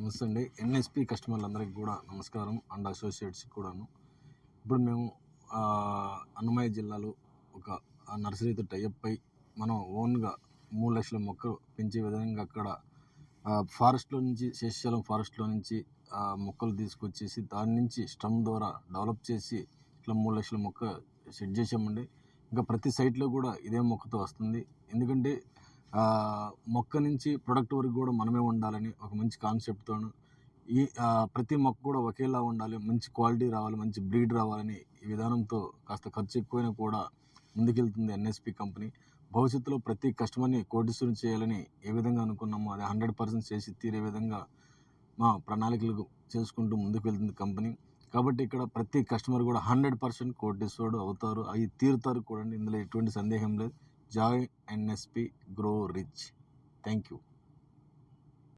నమస్తే అండి. ఎన్ఎస్పి కస్టమర్లందరికీ కూడా నమస్కారం అండ్ అసోసియేట్స్కి కూడాను. ఇప్పుడు మేము అన్నమయ్య జిల్లాలో ఒక నర్సరీతో టైఅప్ అయి మనం ఓన్గా 3 లక్షల మొక్కలు పెంచే విధంగా అక్కడ ఫారెస్ట్లో నుంచి శేషాచలం ఫారెస్ట్లో నుంచి మొక్కలు తీసుకొచ్చేసి దాని నుంచి స్టమ్ ద్వారా డెవలప్ చేసి ఇట్లా 3 లక్షల మొక్క సెట్ చేసామండి. ఇంకా ప్రతి సైట్లో కూడా ఇదే మొక్కతో వస్తుంది. ఎందుకంటే మొక్క నుంచి ప్రొడక్ట్ వరకు కూడా మనమే ఉండాలని ఒక మంచి కాన్సెప్ట్తోను ఈ ప్రతి మొక్క కూడా ఒకేలా ఉండాలి, మంచి క్వాలిటీ రావాలి, మంచి బ్రీడ్ రావాలని ఈ విధానంతో కాస్త ఖర్చు ఎక్కువైనా కూడా ముందుకెళ్తుంది ఎన్ఎస్పి కంపెనీ. భవిష్యత్తులో ప్రతి కస్టమర్ని కోటీశ్వరుని చేయాలని ఏ విధంగా అనుకున్నామో అది 100% చేసి తీరే విధంగా మా ప్రణాళికలు చేసుకుంటూ ముందుకు వెళ్తుంది కంపెనీ. కాబట్టి ఇక్కడ ప్రతి కస్టమర్ కూడా 100% కోటీశ్వరుడు అవుతారు, అవి తీరుతారు కూడా. ఇందులో ఎటువంటి సందేహం లేదు. Joy NSP, grow rich. Thank you.